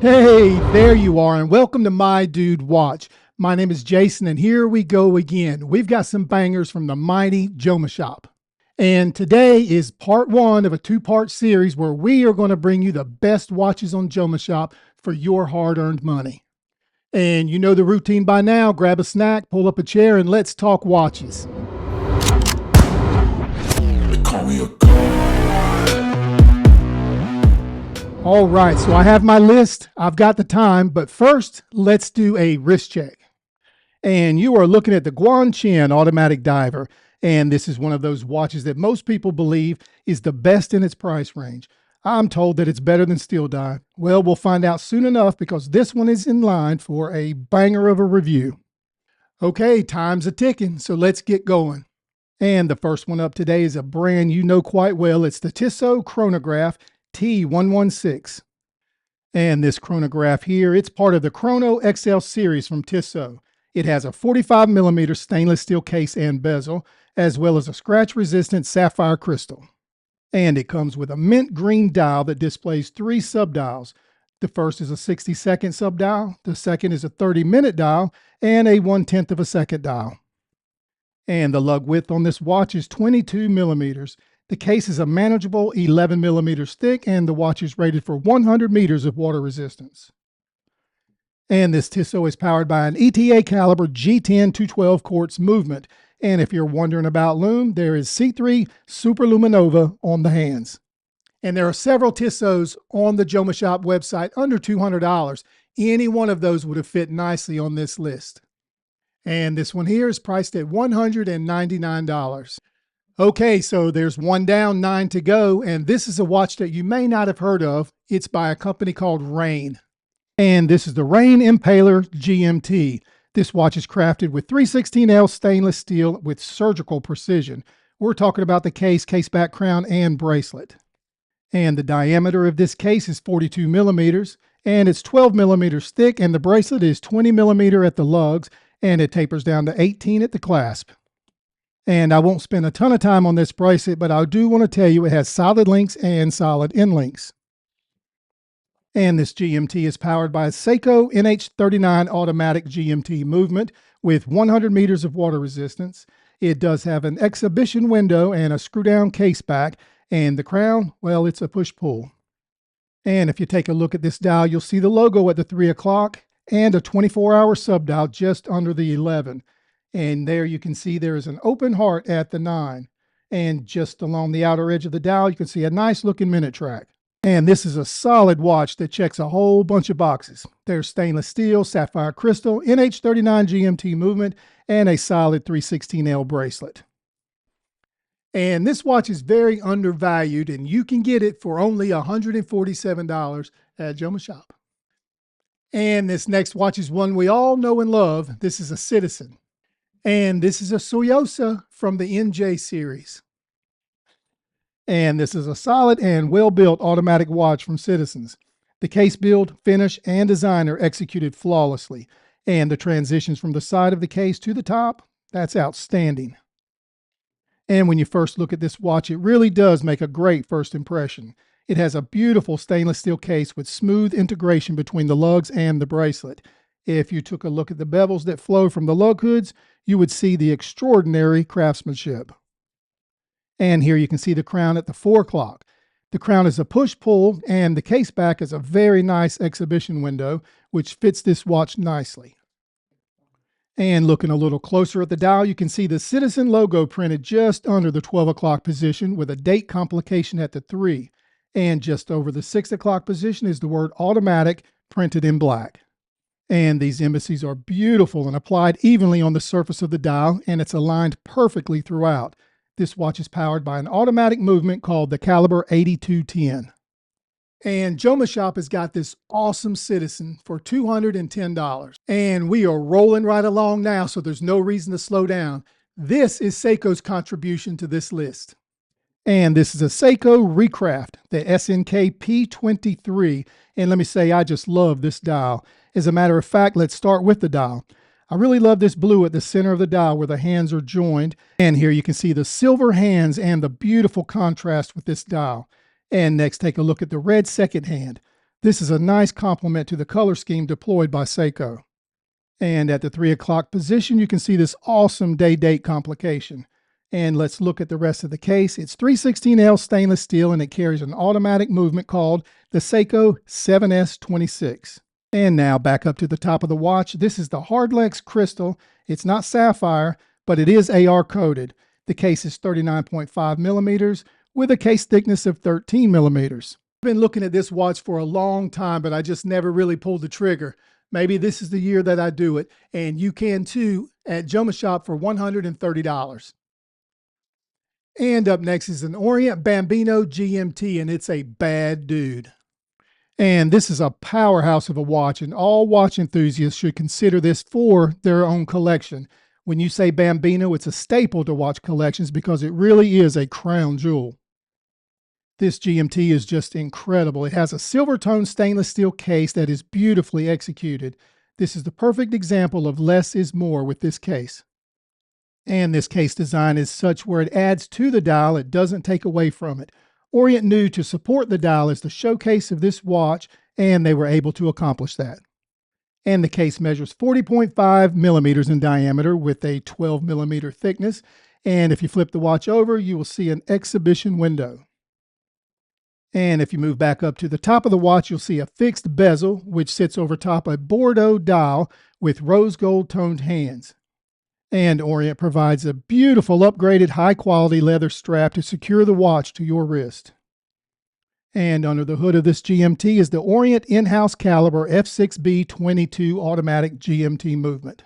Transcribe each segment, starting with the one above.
Hey, there you are, and welcome to My Dude Watch. My name is Jason, and here we go again. We've got some bangers from the mighty Jomashop. And today is part one of a two-part series where we are going to bring you the best watches on Jomashop for your hard-earned money. And you know the routine by now. Grab a snack, pull up a chair, and let's talk watches. They call me a god. All right, so I have my list. I've got the time, but first, let's do a wrist check. And you are looking at the Guanqin automatic diver. And this is one of those watches that most people believe is the best in its price range. I'm told that it's better than steel dive. Well, we'll find out soon enough because this one is in line for a banger of a review. Okay, time's a ticking, so let's get going. And the first one up today is a brand you know quite well. It's the Tissot Chronograph T116. And this chronograph here, it's part of the Chrono XL series from Tissot. It has a 45mm stainless steel case and bezel, as well as a scratch-resistant sapphire crystal. And it comes with a mint green dial that displays 3 subdials. The first is a 60-second subdial, the second is a 30-minute dial, and a 1/10 of a second dial. And the lug width on this watch is 22mm. The case is a manageable 11mm thick, and the watch is rated for 100 meters of water resistance. And this Tiso is powered by an ETA caliber G10 212 quartz movement. And if you're wondering about lume, there is C3 Super Luminova on the hands. And there are several Tissos on the Jomashop website under $200. Any one of those would have fit nicely on this list. And this one here is priced at $199. Okay, so there's one down, 9 to go, and this is a watch that you may not have heard of. It's by a company called Rain. And this is the Rain Impaler GMT. This watch is crafted with 316L stainless steel with surgical precision. We're talking about the case, back crown, and bracelet. And the diameter of this case is 42mm, and it's 12mm thick, and the bracelet is 20mm at the lugs, and it tapers down to 18 at the clasp. And I won't spend a ton of time on this bracelet, but I do want to tell you it has solid links and solid end links. And this GMT is powered by a Seiko NH39 automatic GMT movement with 100 meters of water resistance. It does have an exhibition window and a screw-down case back, and the crown, well, it's a push-pull. And if you take a look at this dial, you'll see the logo at the 3 o'clock and a 24-hour subdial just under the 11. And there you can see there is an open heart at the 9. And just along the outer edge of the dial, you can see a nice looking minute track. And this is a solid watch that checks a whole bunch of boxes. There's stainless steel, sapphire crystal, NH39 GMT movement, and a solid 316L bracelet. And this watch is very undervalued, and you can get it for only $147 at Jomashop. And this next watch is one we all know and love. This is a Citizen. And this is a Tsuoyosa from the NJ series. And this is a solid and well-built automatic watch from Citizens. The case build, finish, and design are executed flawlessly. And the transitions from the side of the case to the top, that's outstanding. And when you first look at this watch, it really does make a great first impression. It has a beautiful stainless steel case with smooth integration between the lugs and the bracelet. If you took a look at the bevels that flow from the lug hoods, you would see the extraordinary craftsmanship. And here you can see the crown at the 4 o'clock. The crown is a push-pull, and the case back is a very nice exhibition window, which fits this watch nicely. And looking a little closer at the dial, you can see the Citizen logo printed just under the 12 o'clock position with a date complication at the 3. And just over the 6 o'clock position is the word automatic printed in black. And these embassies are beautiful and applied evenly on the surface of the dial, and it's aligned perfectly throughout. This watch is powered by an automatic movement called the Caliber 8210. And Jomashop has got this awesome Citizen for $210. And we are rolling right along now, so there's no reason to slow down. This is Seiko's contribution to this list. And this is a Seiko Recraft, the SNKP23. And let me say, I just love this dial. As a matter of fact, let's start with the dial. I really love this blue at the center of the dial where the hands are joined. And here you can see the silver hands and the beautiful contrast with this dial. And next, take a look at the red second hand. This is a nice complement to the color scheme deployed by Seiko. And at the 3 o'clock position, you can see this awesome day-date complication. And let's look at the rest of the case. It's 316L stainless steel, and it carries an automatic movement called the Seiko SNKP23. And now back up to the top of the watch. This is the Hardlex crystal. It's not sapphire, but it is AR coated. The case is 39.5 millimeters with a case thickness of 13 millimeters. I've been looking at this watch for a long time, but I just never really pulled the trigger. Maybe this is the year that I do it, and you can too at Jomashop for $130. And up next is an Orient Bambino GMT, and it's a bad dude. And this is a powerhouse of a watch, and all watch enthusiasts should consider this for their own collection. When you say Bambino, it's a staple to watch collections because it really is a crown jewel. This GMT is just incredible. It has a silver-toned stainless steel case that is beautifully executed. This is the perfect example of less is more with this case. And this case design is such where it adds to the dial, it doesn't take away from it. Orient knew to support the dial as the showcase of this watch, and they were able to accomplish that. And the case measures 40.5 millimeters in diameter with a 12 millimeter thickness. And if you flip the watch over, you will see an exhibition window. And if you move back up to the top of the watch, you'll see a fixed bezel, which sits over top a Bordeaux dial with rose gold toned hands. And Orient provides a beautiful upgraded high-quality leather strap to secure the watch to your wrist. And under the hood of this GMT is the Orient in-house caliber F6B22 automatic GMT movement.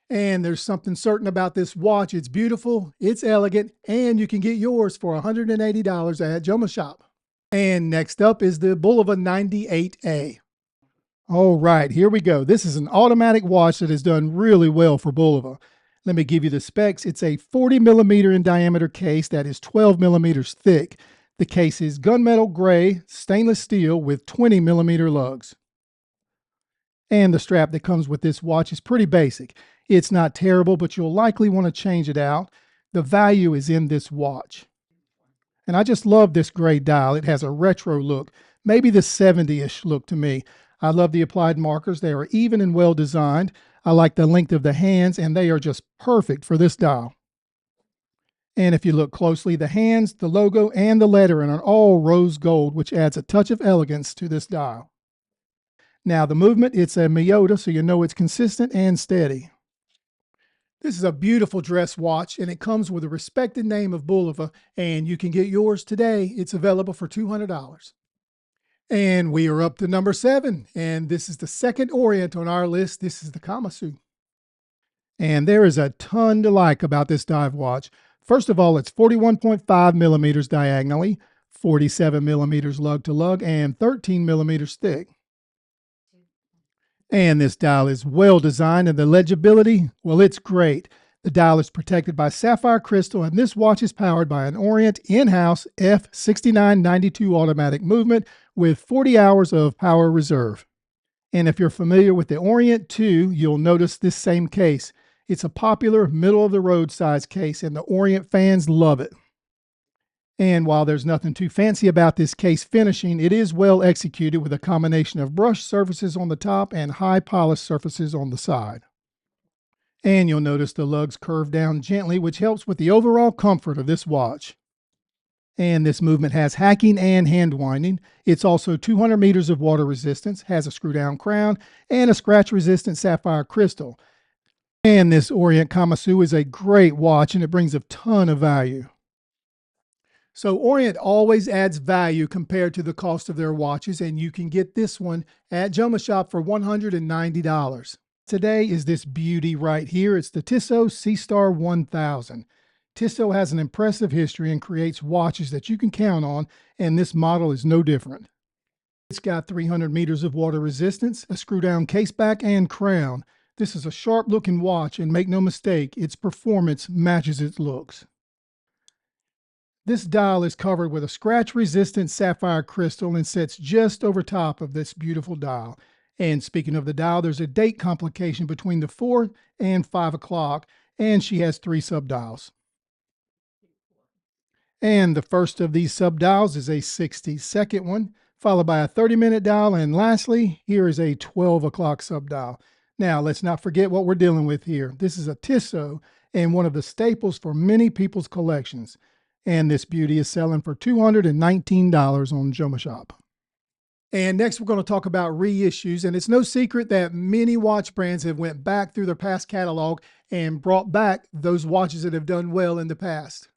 And there's something certain about this watch. It's beautiful, it's elegant, and you can get yours for $180 at Jomashop. And next up is the Bulova 98A. All right, here we go. This is an automatic watch that has done really well for Bulova. Let me give you the specs. It's a 40 millimeter in diameter case that is 12 millimeters thick. The case is gunmetal gray stainless steel with 20 millimeter lugs. And the strap that comes with this watch is pretty basic. It's not terrible, but you'll likely want to change it out. The value is in this watch. And I just love this gray dial. It has a retro look, maybe the 70-ish look to me. I love the applied markers. They are even and well designed. I like the length of the hands, and they are just perfect for this dial. And if you look closely, the hands, the logo, and the lettering are all rose gold, which adds a touch of elegance to this dial. Now the movement, it's a Miyota, so you know it's consistent and steady. This is a beautiful dress watch, and it comes with a respected name of Boliva, and you can get yours today. It's available for $200. And we are up to number 7, and this is the second Orient on our list. This is the Kamasu. And there is a ton to like about this dive watch. First of all, it's 41.5 millimeters diagonally, 47 millimeters lug to lug, and 13 millimeters thick. And this dial is well designed, and the legibility, well, it's great. The dial is protected by sapphire crystal, and this watch is powered by an Orient in-house F6992 automatic movement with 40 hours of power reserve. And if you're familiar with the Orient 2, you'll notice this same case. It's a popular middle-of-the-road size case, and the Orient fans love it. And while there's nothing too fancy about this case finishing, it is well executed with a combination of brushed surfaces on the top and high polished surfaces on the side. And you'll notice the lugs curve down gently, which helps with the overall comfort of this watch. And this movement has hacking and hand winding. It's also 200 meters of water resistance, has a screw-down crown, and a scratch-resistant sapphire crystal. And this Orient Kamasu is a great watch, and it brings a ton of value. So Orient always adds value compared to the cost of their watches, and you can get this one at Jomashop for $190. Today is this beauty right here. It's the Tissot Seastar 1000. Tissot has an impressive history and creates watches that you can count on, and this model is no different. It's got 300 meters of water resistance, a screw-down caseback, and crown. This is a sharp-looking watch, and make no mistake, its performance matches its looks. This dial is covered with a scratch-resistant sapphire crystal and sits just over top of this beautiful dial. And speaking of the dial, there's a date complication between the 4 and 5 o'clock, and she has 3 subdials. And the first of these subdials is a 60-second one, followed by a 30-minute dial, and lastly, here is a 12 o'clock subdial. Now, let's not forget what we're dealing with here. This is a Tiso and one of the staples for many people's collections. And this beauty is selling for $219 on Jomashop. And next, we're going to talk about reissues. And it's no secret that many watch brands have went back through their past catalog and brought back those watches that have done well in the past.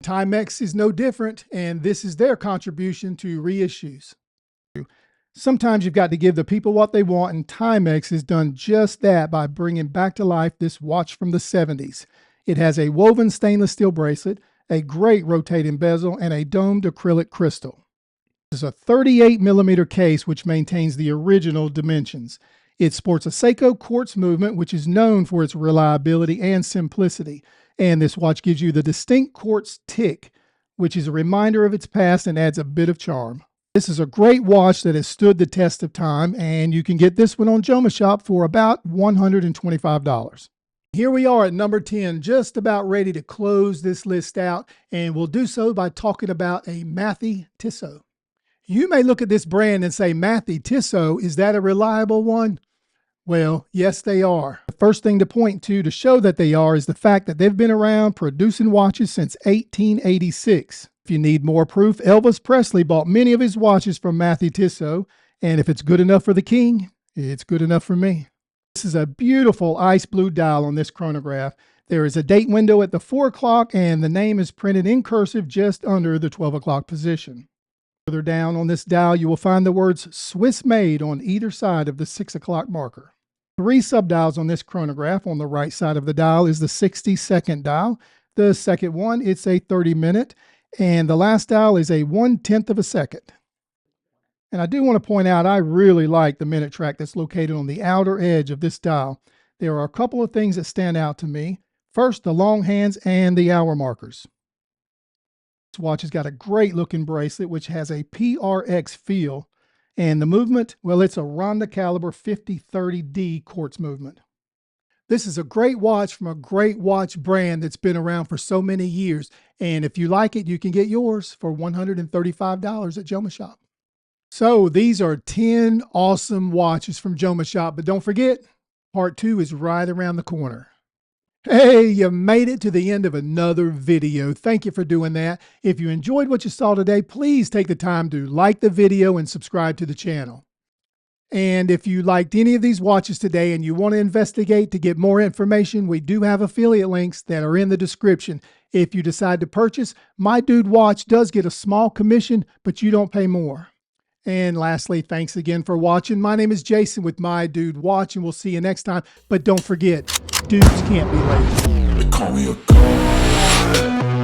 Timex is no different, and this is their contribution to reissues. Sometimes you've got to give the people what they want, and Timex has done just that by bringing back to life this watch from the 70s. It has a woven stainless steel bracelet, a great rotating bezel, and a domed acrylic crystal. This is a 38mm case which maintains the original dimensions. It sports a Seiko quartz movement, which is known for its reliability and simplicity. And this watch gives you the distinct quartz tick, which is a reminder of its past and adds a bit of charm. This is a great watch that has stood the test of time, and you can get this one on Jomashop for about $125. Here we are at number 10, just about ready to close this list out, and we'll do so by talking about a Mathey-Tissot. You may look at this brand and say, Mathey-Tissot, is that a reliable one? Well, yes, they are. The first thing to point to show that they are is the fact that they've been around producing watches since 1886. If you need more proof, Elvis Presley bought many of his watches from Mathey-Tissot, and if it's good enough for the king, it's good enough for me. This is a beautiful ice blue dial on this chronograph. There is a date window at the 4 o'clock, and the name is printed in cursive just under the 12 o'clock position. Further down on this dial, you will find the words Swiss made on either side of the 6 o'clock marker. 3 subdials on this chronograph. On the right side of the dial is the 60-second dial. The second one, it's a 30-minute. And the last dial is a 1/10 of a second. And I do want to point out, I really like the minute track that's located on the outer edge of this dial. There are a couple of things that stand out to me. First, the long hands and the hour markers. This watch has got a great looking bracelet, which has a PRX feel. And the movement, well, it's a Ronda caliber 5030D quartz movement. This is a great watch from a great watch brand that's been around for so many years. And if you like it, you can get yours for $135 at Jomashop. So these are 10 awesome watches from Jomashop. But don't forget, part 2 is right around the corner. Hey, you made it to the end of another video. Thank you for doing that. If you enjoyed what you saw today, please take the time to like the video and subscribe to the channel. And if you liked any of these watches today and you want to investigate to get more information, we do have affiliate links that are in the description. If you decide to purchase, My Dude Watch does get a small commission, but you don't pay more. And lastly, thanks again for watching. My name is Jason with My Dude Watch, and we'll see you next time. But don't forget, dudes can't be late. They call me a god.